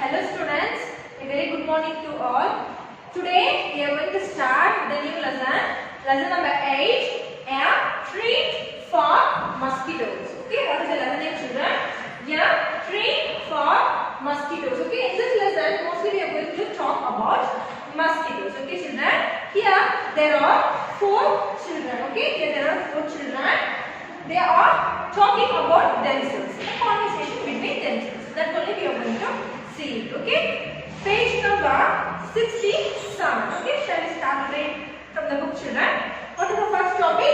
Hello students, a very good morning to all. Today we are going to start the new lesson number 8, a treat for mosquitoes. Okay, what is the lesson name children? A treat for mosquitoes. Okay, in this lesson mostly we are going to talk about mosquitoes. Okay children, here there are 4 children. Okay, here there are 4 children. They are talking about themselves, a conversation between themselves. That's only we are going to see it. Okay, page number 67. Okay, shall we start reading from the book children? What is the first topic?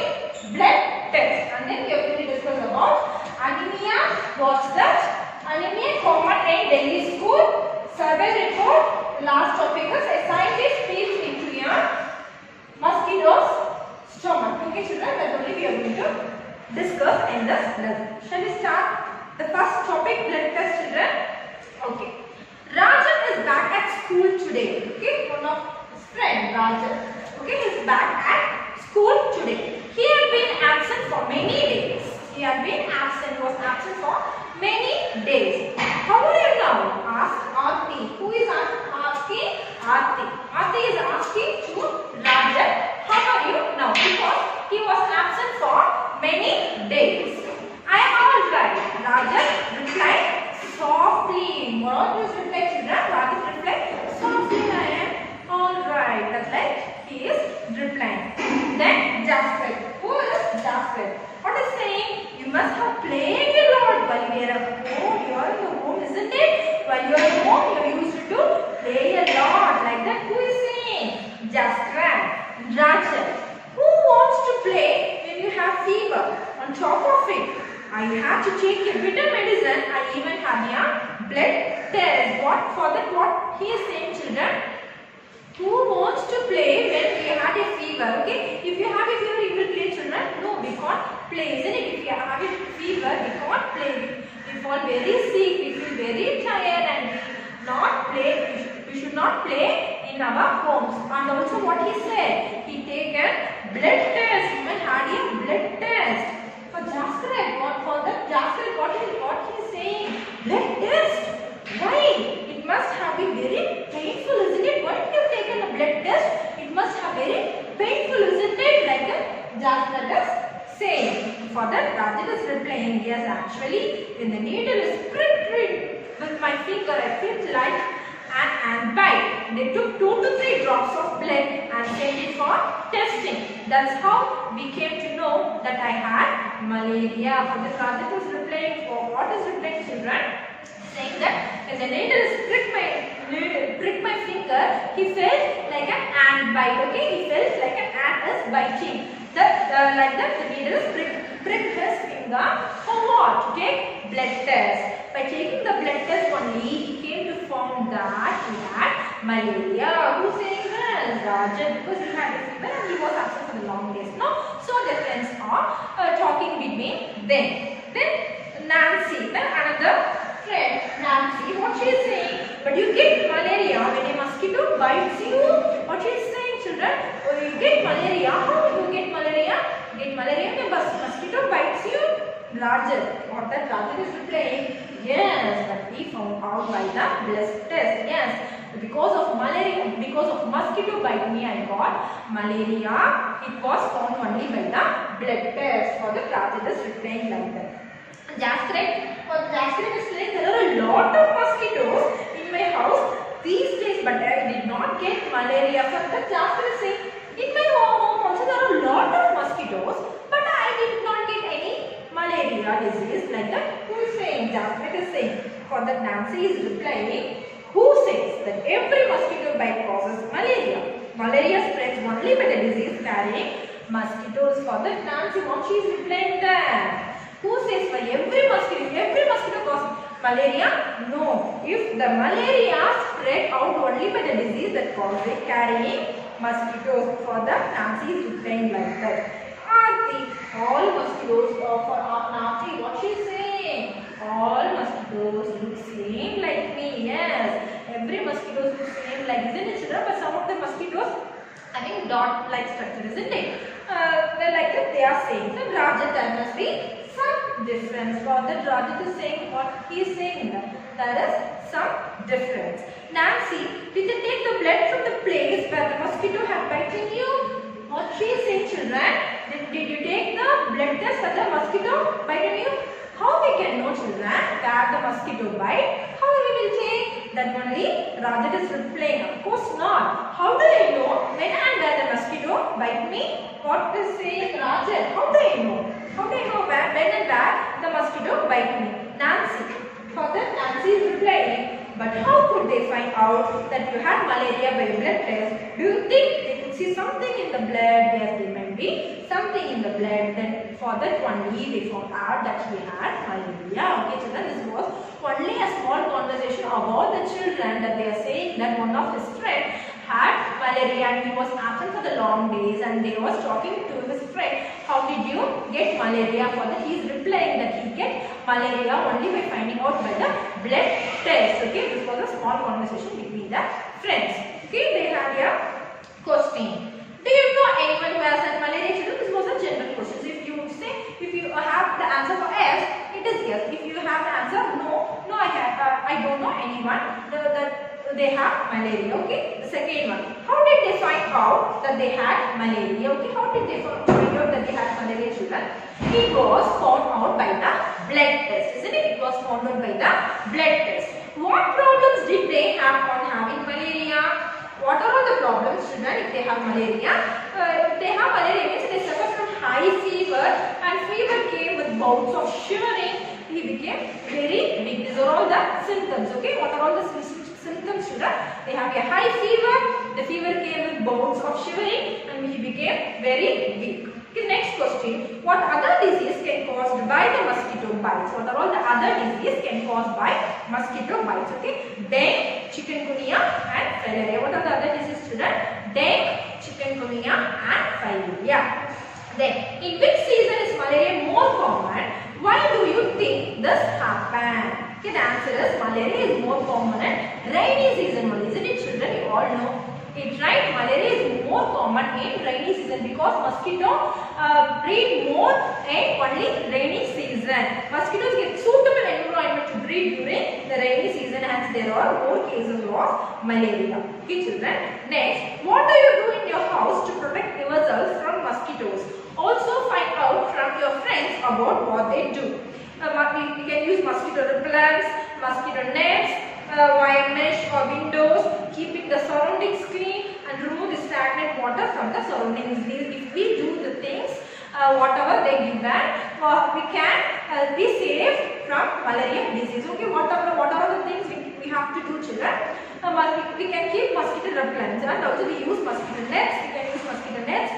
Blood test. And then we are going to discuss about anemia. What's that? Anemia common in Delhi school. Survey report. Last topic is a scientist peeks into a mosquito's stomach. Okay children, that's only we are going to discuss in this lesson. Shall we start the first topic, blood test children? Okay. Rajan is back at school today. Okay, one of his friend Rajan. Okay, he is back at school today. He had been absent for many days. He was absent for many days. How are you now? Asked Aarti. Who is asking? Aarti. Aarti is asking to Rajan, how are you now? Because he was absent for many days. I am all right. Rajan replied softly. What is reply children? Rajan replied softly. I am all right. That's like he is replying. Then Jasper. Who is Jasper? What is saying? You must have played a lot while you are at home. You are in the home, isn't it? While you are at home, you are used to play a lot. Like that. Who is saying? Jasper. Rajan. Who wants to play when you have fever? On top of it, I had to take a bitter medicine. I even had a blood test. What he is saying children? Who wants to play when you had a fever? Okay, if you have a fever, you will play children. No, we can't play, isn't it? If you have a fever, we can't play. We fall very sick, we feel very tired, and we should not play in our homes. And also what he said, he take a blood test. Even had a blood test. For Jasper, what he is saying? Blood test. Why? It must have been very painful, isn't it? Why did you take a blood test? It must have very painful, isn't it? Like Jasper is saying. For that, Rajan is replying, yes, actually, when the needle is pricked with my finger, I felt like an bite. They took 2 to 3 drops of blood and sent it for testing. That's how we came to know that I had malaria. For that, Rajan is replying. For what is replying, children? Saying that if the needle is pricked my finger, he felt like an ant bite. Okay, he felt like an ant is biting. Like that, the needle is pricked his finger. For what? To take blood test. By taking the blood test only, he came to find that he had malaria. Who's saying this? Rajan, because he had a fever and he was absent for the long days. No, so their friends are talking between them. Then Nancy, then another friend, Nancy, what she is saying? But you get malaria when a mosquito bites you. What she is saying, children? Oh, you get malaria. How do you get malaria? Get malaria when a mosquito bites you. Rajan. What that Rajan is replying? Yes, but we found out by the blood test. Yes, because of malaria, because of mosquito bite me, I got malaria. It was found only by the blood test. For the Rajan is replying like that. Jasper is saying there are a lot of mosquitoes in my house these days, but I did not get malaria. For that, Jasper is saying, in my home also there are a lot of mosquitoes, but I did not get any malaria disease. Like that, who is saying? Jasper is saying. For that, Nancy is replying, who says that every mosquito bite causes malaria? Malaria spreads only by the disease carrying mosquitoes. For that, Nancy, what she is replying that? Who says for every mosquito causes malaria? No. If the malaria spread out only by the disease that causes carrying mosquitoes, for that Nancy is replying like that. Aarti, all mosquitoes for Aarti, what she is saying? All mosquitoes look same like me. Yes, every mosquito looks same like, isn't it children? But some of the mosquitoes having dot-like structure, isn't it? They're like that. They are saying. So Rajan, there must be some difference. For that, Rajan is saying what he is saying. There is some difference. Nancy, did they take the blood from the place where the mosquito had bitten you? What she said, children? Did you take the blood test for the mosquito bitten you? How we can know, children, that the mosquito bite? How we will take? That only Rajat is replying. Of course not. How do I know when and where the mosquito bite me? What is saying Rajat? How do I know? How do I know when and where the mosquito bite me? Nancy. For that, Nancy is replying. But how could they find out that you had malaria by blood test? Do you think they could see something in the blood? Yes, there might be something in the blood. Then for that only they found out that we had malaria. Okay, children, this was only a small conversation about the children that they are saying that one of his friends had malaria and he was absent for the long days, and they was talking to his friend, how did you get malaria? For that he is replying that he get malaria only by finding out by the blood test. Okay, this was a small conversation between the friends. Okay, they have a question. Do you know anyone who has had malaria? Children, this was a general question. So if you say, if you have the answer for yes, it is yes. If you have the answer no, I don't know anyone that they have malaria. Okay, the second one. How did they find out that they had malaria? Okay, how did they find out that they had malaria, children? It was found out by the blood test, isn't it? It was found out by the blood test. What problems did they have on having malaria? What are all the problems, children, if they have malaria? If they have malaria, means they suffer from high fever, and fever came with bouts of shivering. He became very weak. These are all the symptoms. Okay, what are all the symptoms, children? They have a high fever. The fever came with bouts of shivering, and he became very weak. Okay, next question. What other disease can caused by the mosquito bites? What are all the other disease can caused by mosquito bites? Okay, dengue, chikungunya and filaria. What are the other diseases, children? Dengue, chikungunya and filaria. Then, in which season is malaria more common? Why do you think this happened? Okay, the answer is malaria is more common in rainy season only. Isn't it, children? You all know. It's right. Malaria is more common in rainy season because mosquito breed more in only rainy season. Mosquitoes get suitable environment to breed during the rainy season, hence there are more cases of malaria. Okay, children. Next, what do you do in your house to protect yourself from mosquitoes? Also find out from your friends about what they do. We can use mosquito repellents, mosquito nets, wire mesh or windows, keeping the surroundings clean and remove the stagnant water from the surroundings. If we do the things, whatever they give back, we can be safe from malaria disease. Okay, what are the things we have to do, children? We can keep mosquito repellents, and also we use mosquito nets. We can use mosquito nets,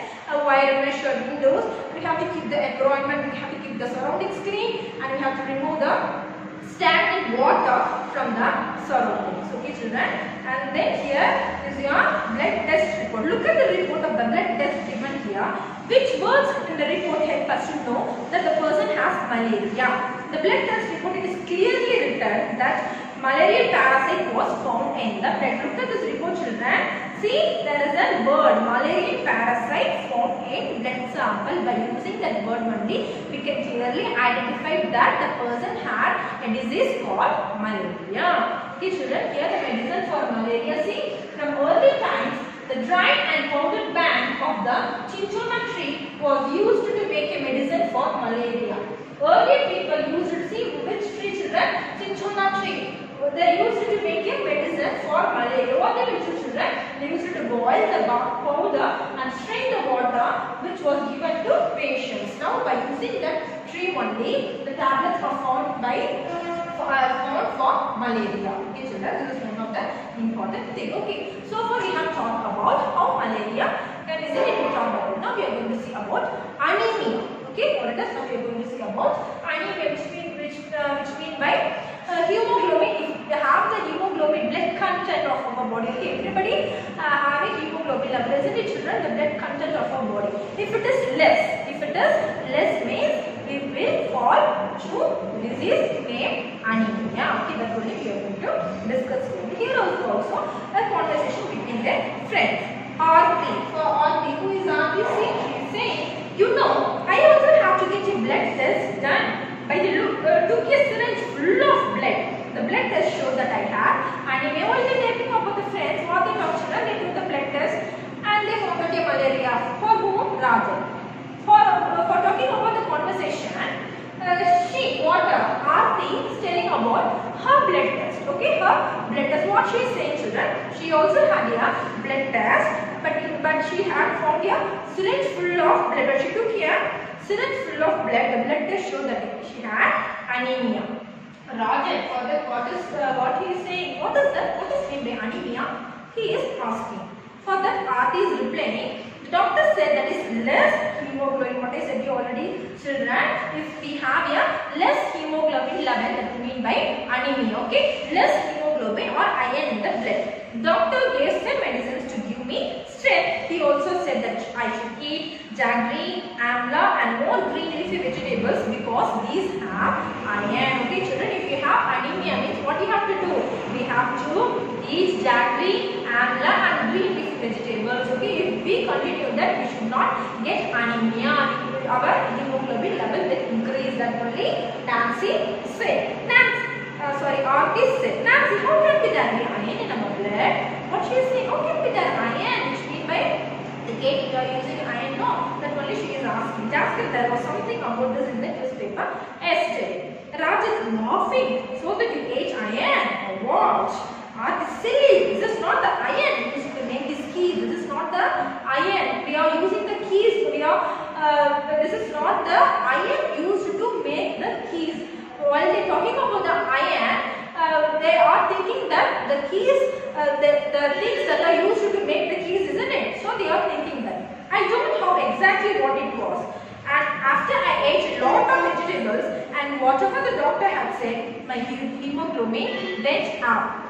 wire mesh or windows. We have to keep the environment, we have to keep the surroundings clean, and we have to remove the stagnant water from the surroundings. Okay, children. And then here is your blood test report. Look at the report of the blood test given here. Which words in the report help us to know that the person has malaria? The blood test report, it is clearly written that malaria parasite was found in the blood. Look at this report, children. See, there is a word malaria parasite found in blood sample. By using that word only, we can clearly identify that the person had a disease called malaria. Okay, children, here the medicine for malaria. See, from early times, the dried and powdered bank of the cinchona tree was used to make a medicine for malaria. Earlier people used to see which tree, children? Cinchona tree. They used to make a medicine for malaria. What they used to, children? They used to boil the powder and strain the water which was given to patients. Now by using that tree only, the tablets are found for malaria. Okay, children, this is one of the important thing. Okay, so far we have talked about how malaria can easily be talked about. Now we are going to see about anemia. Okay, what it is? Now we are going to see about anemia, which mean by hemoglobin. If you have the hemoglobin blood content of our body, okay, everybody have a hemoglobin level, isn't it, children? The blood content of our body. If it is less means we will fall to disease named anemia. Okay, that's only we are going to discuss here. Here also a conversation between the friends. Aarti, for Aarti, who is Aarti? She is saying, you know, I also have to get a blood test done. By the look, took a syringe full of blood. The blood test showed that I had her blood test. Okay, her blood test. What she is saying, children? She also had a blood test, but she had found a syringe full of blood. But she took a syringe full of blood. The blood test showed that she had anemia. Rajan, for that, what he is saying? What is that? What is meant by anemia? He is asking. For that, Aarti is replying. The doctor said that is less hemoglobin. What I said you already, children. If we have a less hemoglobin level, that we mean by anemia. Okay, less hemoglobin or iron in the blood. Doctor gave some medicines to give me strength. He also said that I should eat jaggery, amla, and more green leafy vegetables because these have iron. Okay, children. If you have anemia, means what you have to do? We have to eat jaggery, amla, and green leafy vegetables. Okay, if we continue that, we should not get anemia. Our hemoglobin level will increase. That only Nancy said. Aarti said, Nancy, how can be there iron in our blood? What she is saying? How can be there iron? Which means by the cake you are using iron? No, that only she is asking. Just if there was something about this in the newspaper yesterday. Raj is laughing. So that you ate iron. What? Aarti, silly. This is not the iron used to make these keys. This is not the iron. We are using the keys. This is not the iron used to make the keys. While they are talking about the iron, they are thinking that the keys, the things that are used to make the keys, isn't it? So they are thinking that. I don't know exactly what it was. And after I ate a lot of vegetables and whatever the doctor had said, my hemoglobin went up.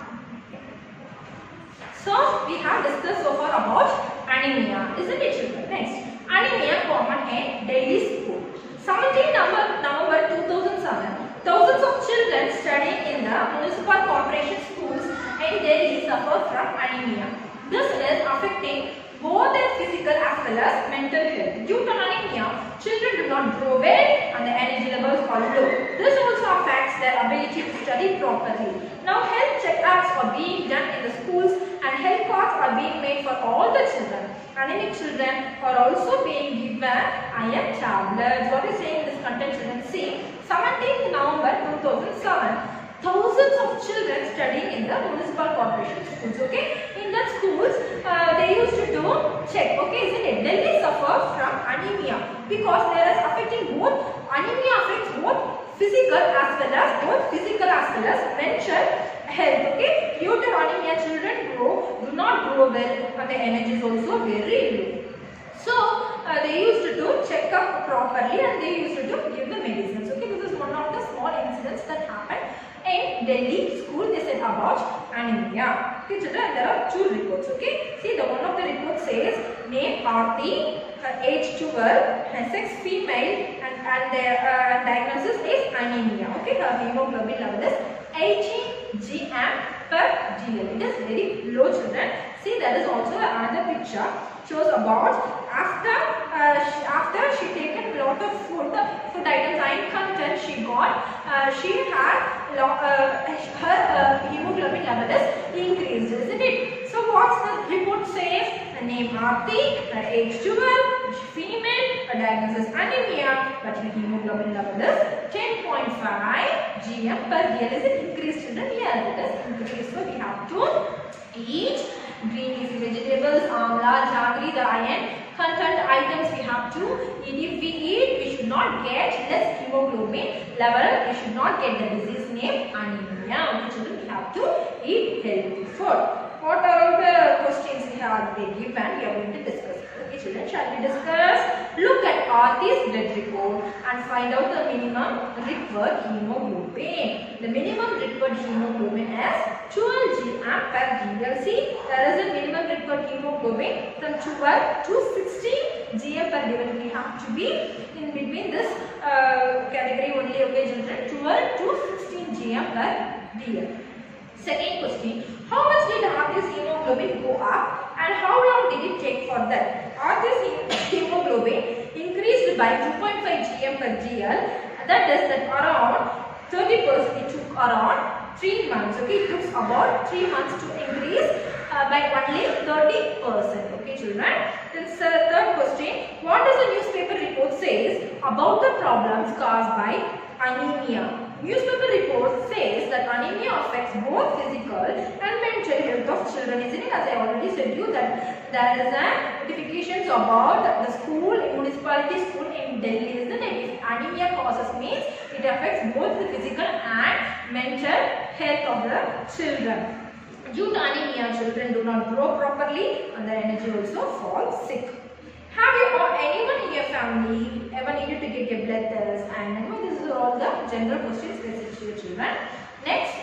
So we have discussed so far about anemia, isn't it, children? Next, anemia common in Delhi school. 17 November 2007. Thousands of children studying in the municipal corporation schools in Delhi suffer from anemia. This is affecting both their physical as well as mental health. Due to anemia, children do not grow well and the energy levels are low. This also affects their ability to study properly. Now, health checkups are being done in the schools and health cards are being made for all the children. Anemic children are also being given iron tablets. What is saying in this content, children? See, 17th November 2007. Thousands of children studying in the municipal corporation schools. Okay, in that schools they used to do check. Okay, isn't it? Delhi suffers from anemia because there is affecting both. Anemia affects both physical as well as mental health. Okay, due to anemia, children do not grow well, and the energy is also very low. So they used to do check up properly and they used to give the medicines. Okay, this is one of the small incidents that happened in Delhi school. They said about anemia. Okay, children, there are two reports. Okay, see, the one of the reports says name Aarti, age 12, sex female, and their diagnosis is anemia. Okay, her hemoglobin level is 18 gm per gl. It is very low, children. See, there is also another picture shows about after she taken a lot of food items, iron content she got, she had her hemoglobin level is increased, isn't it? So what's the report says? The name Aarti, her age 12, female, her diagnosis anemia, but her hemoglobin level is 10.5 gm per gl. Is it increased, children? Yes, it is increased. So we have to eat green leafy vegetables, amla, jaggery, the iron content items we have to eat. If we eat, we should not get less hemoglobin level. We should not get the disease named anemia. Okay, children, we have to eat healthy food. What are all the questions we have given? We are going to discuss. Okay, children, shall we discuss? Look at Aarti's blood report and find out the minimum required hemoglobin. The minimum required hemoglobin is 12 gm per gl. See, there is a minimum required hemoglobin from 12 to 16 gm per gl. We have to be in between this category only. Okay, children, 12 to 16 gm per gl. Second question, how much did Aarti's hemoglobin go up and how long did it take for that? Aarti's hemoglobin increased by 2.5 gm per gl. That is that around 30%. It took around 3 months. Okay, it took about 3 months to increase by only 30%. Okay, children. This third question, what does the newspaper report says about the problems caused by anemia? Newspaper report says that anemia affects both physical and mental health of children, isn't it? As I already said you that there is a notifications about the school, municipality school in Delhi, isn't it? If anemia causes means it affects both the physical and mental health of the children. Due to anemia, children do not grow properly and their energy also falls sick. Have you or anyone in your family ever needed to get a blood test? And this is all the general questions related to your children. Next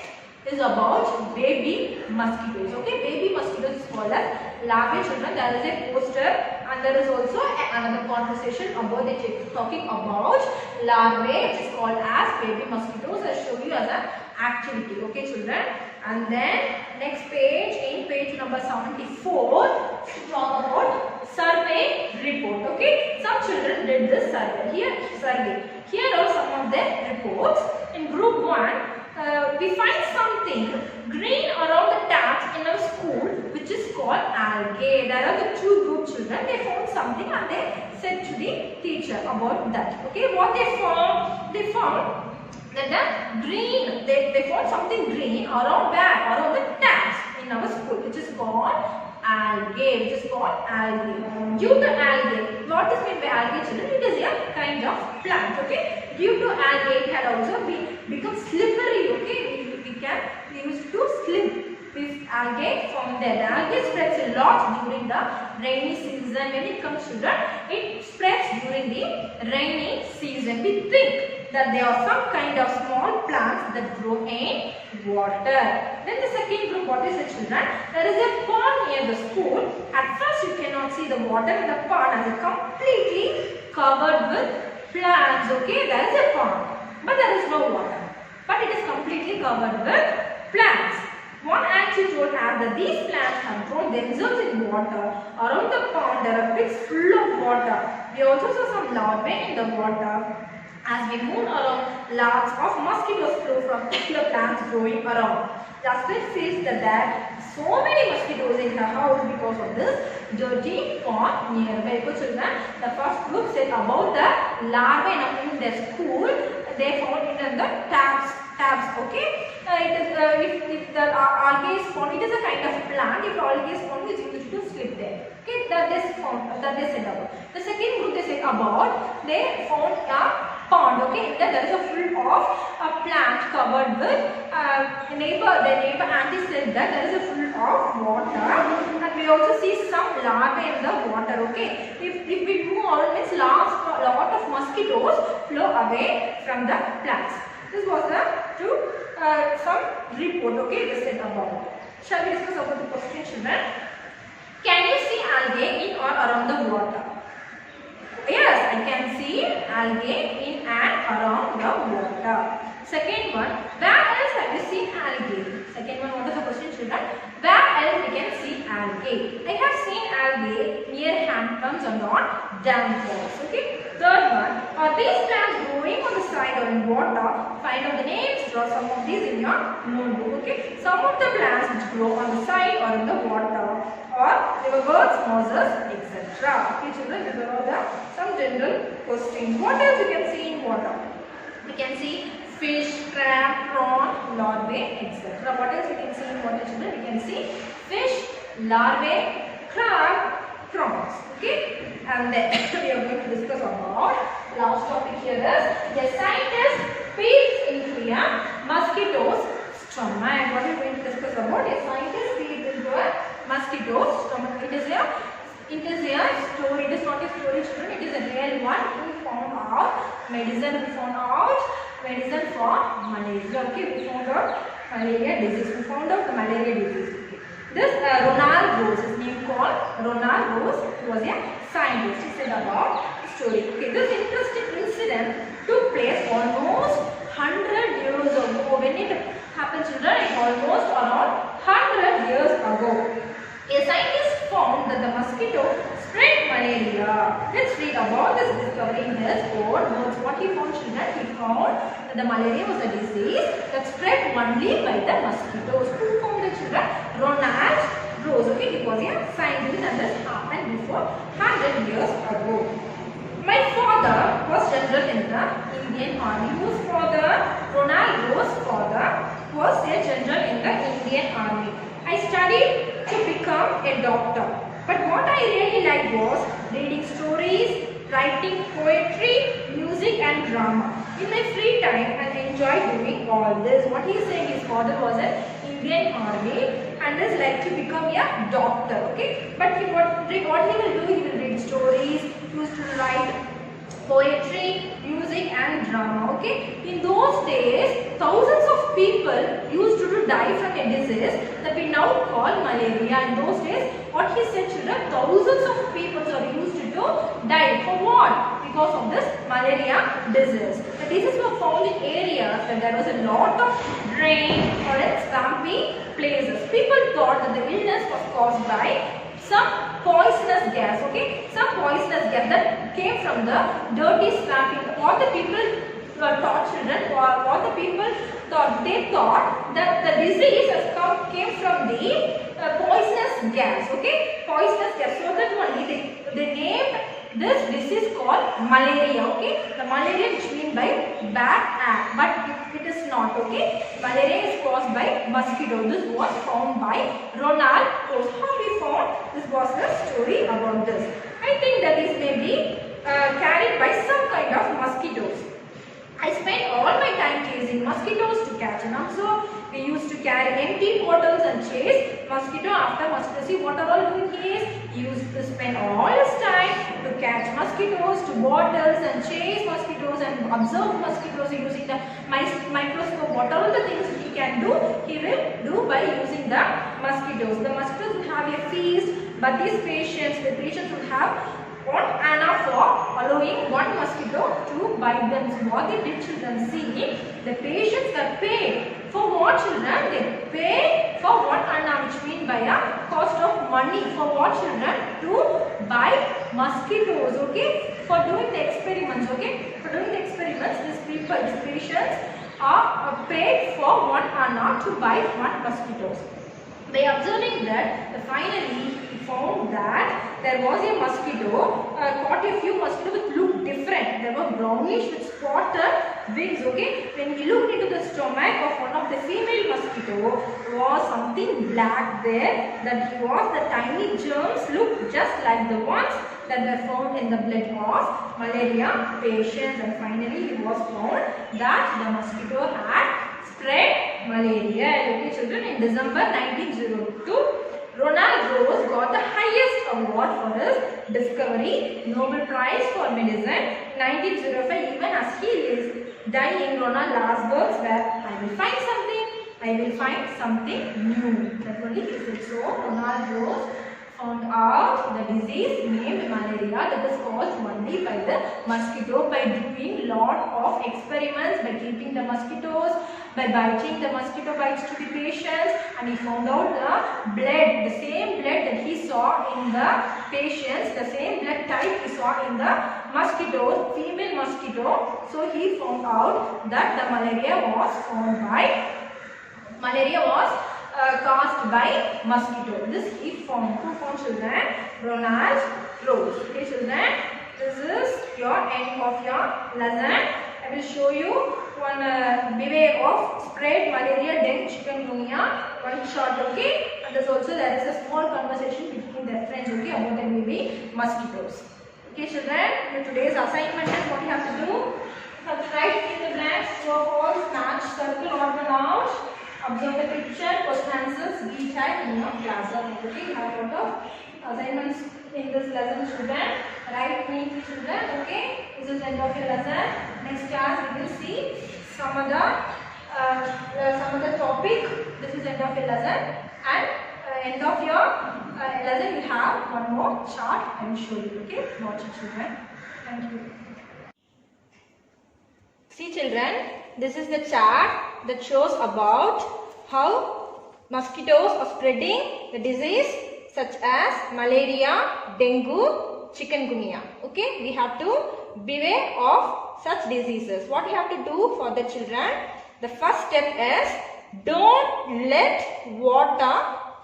is about baby mosquitoes. Okay, baby mosquitoes is called as larvae children. There is a poster and there is also another conversation about it talking about larvae, which is called as baby mosquitoes. I will show you as an activity. Okay, children. And then next page, in page number 74, to talk about survey report. Okay, some children did this survey. Here are some of the reports. In group 1, we find something green around the taps in our school, which is called algae. There are the two group children. They found something and they said to the teacher about that. Okay, what they found? They found that the green, they found something green around where? Around the taps in our school, which is called algae. Due to algae, what is meant by algae children? It is a kind of plant. Okay, due to algae, it had also become slippery. Okay, we can use to slip. This algae from there. The algae spreads a lot during the rainy season. When it comes to that, it spreads during the rainy season. We think that there are some kind of small plants that grow in water. Then the second group, what is the children? There is a pond near the school. At first you cannot see the water in the pond as it completely covered with plants. Okay, there is a pond, but there is no water. But it is completely covered with plants. One auntie told us that these plants have grown themselves in water. Around the pond there are pits full of water. We also saw some larvae in the water. As we move around, larvae of mosquitoes flow from particular plants growing around. Jasper feels that there are so many mosquitoes in her house because of this dirty pond nearby. Children, the first group said about the larvae in their school. They found it in the tabs. Okay, if the algae is found, it is a kind of plant. If algae is found, it is used to slip there. Okay, that they said about. The second group they said about, they found a pond. Okay, there is a full of a plant covered with the neighbor auntie said that there is a full of water, and we also see some larvae in the water. Okay, if we move on, means lot of mosquitoes flow away from the plants. This was some report. Okay, they said about. Shall we discuss about the question, children? Can you see algae in or around the water? Yes, I can see algae in and around the water. Second one, where else have you seen algae? Second one, what is the question, children? Where else we can see algae? I have seen algae near hand pumps and on dam walls. Okay. Third one, are these plants growing on the side or in water? Find out the names, draw some of these in your notebook. Okay. Some of the plants which grow on the side or in the water, or rivers, mosses, etc. Okay, children, these are all some general questions. What else you can see in water? We can see fish, crab, prawn, larvae, etc. What else we can see in water, children? We can see fish, larvae, crab, prawns. Okay, and then we are going to discuss about last topic here is the scientist peeks into a mosquito's stomach. What are we going to discuss about? A scientist peeks into a mosquito's stomach. It is a story. It is not a story, children. It is a real one. We found out medicine. We found out medicine for malaria. Okay, we found out malaria disease. We found out the malaria disease. Okay. This Ronald Rose, his name called Ronald Rose, he was a scientist. He said about the story. Okay, this interesting incident took place almost 100 years ago. When it happened, children, it almost around 100 years ago. A scientist found that the mosquito spread malaria. Let's read about this discovery in his own words. What he found, children? He found that the malaria was a disease that spread only by the mosquitoes. Who found the children? Ronald Rose. Okay, he was a scientist and this happened before 100 years ago. My father father was general in the Indian army. Whose father? Ronaldo's father was a general in the Indian army. I studied to become a doctor. But what I really liked was reading stories, writing poetry, music and drama. In my free time, I enjoy doing all this. What he is saying, his father was an Indian army and is like to become a doctor. Okay, but what he will do, he will read stories, used to write poetry, music and drama. Okay, in those days, thousands of people used to die from a disease that we now call malaria. In those days, what he said, children, thousands of people are used to die. For what? Because of this malaria disease. The diseases were found in areas where there was a lot of rain or in swampy places. People thought that the illness was caused by some poisonous gas. Okay, some poisonous gas that came from the dirty swampy. What the people taught children, or what the people thought, they thought that the disease came from the poisonous gas. Okay, poisonous gas. So that only they named this disease called malaria. Okay, the malaria which means by bad air, but it is not. Okay, malaria is caused by mosquito. This was found by Ronald. How we found? This was the story about this. I think that this may be carried by some kind of mosquitoes. I spent all my time chasing mosquitoes to catch an answer. We used to carry empty bottles and chase mosquito after mosquito. See what are all doing he is? He used to spend all his time to catch mosquitoes, to bottles and chase mosquitoes and observe mosquitoes using the microscope. What are all the things he can do? He will do by using the mosquitoes. The mosquitoes will have a feast, but the patients will have one anna for allowing one mosquito to bite them. So what they did, children, see, the patients were paid for what, children? They paid for one anna, which means by a cost of money. For what, children? To bite mosquitoes. Okay, for doing the experiments. Okay, for doing the experiments, these patients are paid for one anna to bite one mosquitoes. By observing that, finally he found that there was a mosquito, caught a few mosquitoes which looked different. They were brownish with spotted wings. Okay, when he looked into the stomach of one of the female mosquito, was something black there. That was the tiny germs looked just like the ones that were found in the blood of malaria patients. And finally, it was found that the mosquito had spread malaria. Okay, children, in December 1902, Ronald Rose got the highest award for his discovery, Nobel Prize for Medicine. 1905, even as he is dying, Ronald last words were, I will find something new. That's only he said. So, Ronald Rose found out the disease named malaria that is caused only by the mosquito, by doing lot of experiments, by keeping the mosquitoes, by biting the mosquito bites to the patients, and he found out the blood, the same blood that he saw in the patients, the same blood type he saw in the mosquitoes, female mosquito. So he found out that the malaria was caused by mosquito. This he found. Who found, children? Ronald Rose. Okay, children, this is your end of your lesson. I will show you one beware of spread malaria, dengue, chikungunya, one shot. Okay, and there is a small conversation between their friends. Okay, about the baby mosquitoes. Okay, children, in today's assignment is what you have to do. You have to write in the blanks, true or false, match, circle, odd one out. Observe the picture, question answers, be type in your class. Okay, you have a lot of assignments in this lesson, children. Write neatly, children. Okay, this is the end of your lesson. Next class we will see some other topic. This is the end of your lesson, and end of your lesson you have one more chart I will show you. Okay, watch it, children. Thank you. See, children, this is the chart that shows about how mosquitoes are spreading the disease such as malaria, dengue, chikungunya. Okay, we have to beware of such diseases. What you have to do for the children? The first step is don't let water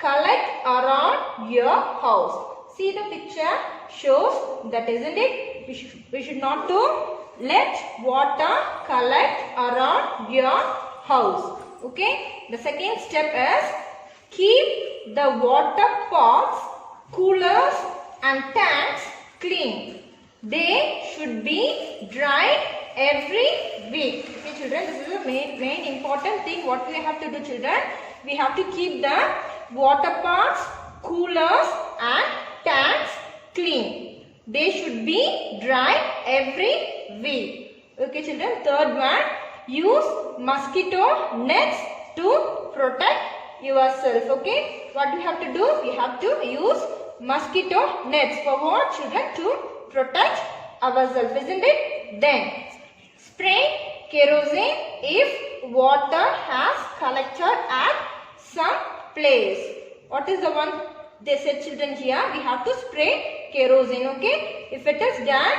collect around your house. See, the picture shows that, isn't it? We should not to let water collect around your house. Okay. The second step is keep the water pots, coolers and tanks clean. They should be dried every week. Okay children, this is the main important thing what we have to do children. We have to keep the water pots, coolers and tanks clean. They should be dried every week. Okay children, third one, use mosquito nets to protect yourself. Okay, what we have to do? We have to use mosquito nets for what children? To protect ourselves, isn't it? Then spray kerosene if water has collected at some place. What is the one they said children here? We have to spray kerosene. Okay, if it is done,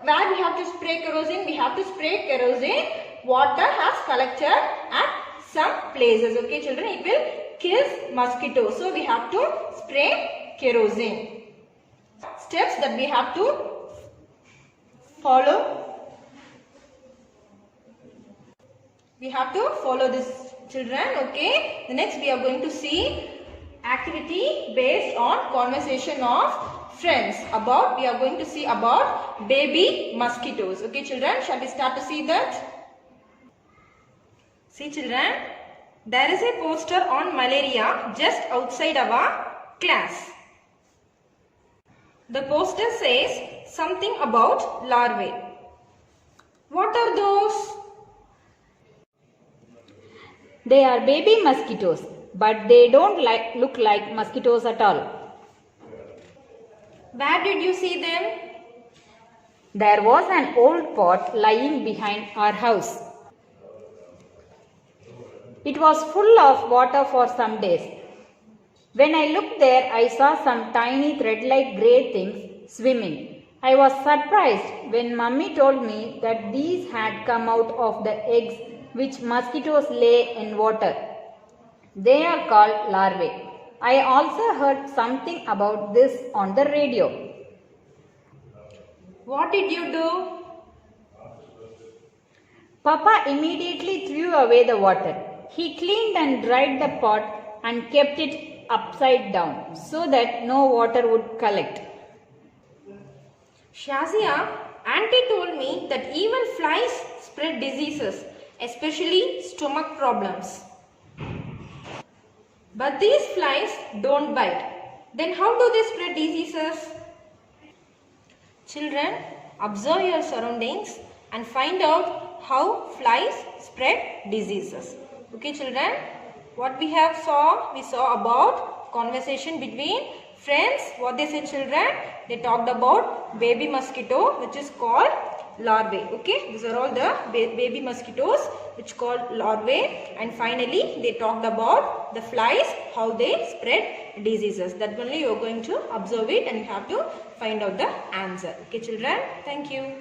where we have to spray kerosene? We have to spray kerosene. Water has collected at some places. Okay children, it will kill mosquitoes. So we have to spray kerosene. Steps that we have to follow. We have to follow this children. Okay. The next we are going to see activity based on conversation of friends. We are going to see about baby mosquitoes. Okay children, shall we start to see that? See children, there is a poster on malaria just outside our class. The poster says something about larvae. What are those? They are baby mosquitoes, but they don't look like mosquitoes at all. Where did you see them? There was an old pot lying behind our house. It was full of water for some days. When I looked there, I saw some tiny thread-like grey things swimming. I was surprised when Mummy told me that these had come out of the eggs which mosquitoes lay in water. They are called larvae. I also heard something about this on the radio. What did you do? Papa immediately threw away the water. He cleaned and dried the pot and kept it upside down so that no water would collect. Shazia, Auntie told me that even flies spread diseases, especially stomach problems. But these flies don't bite. Then how do they spread diseases? Children, observe your surroundings and find out how flies spread diseases. Okay children, what we saw about conversation between friends. What they said children? They talked about baby mosquito which is called larvae. Okay, these are all the baby mosquitoes which called larvae, and finally they talked about the flies, how they spread diseases. That only you are going to observe it and you have to find out the answer. Okay children, thank you.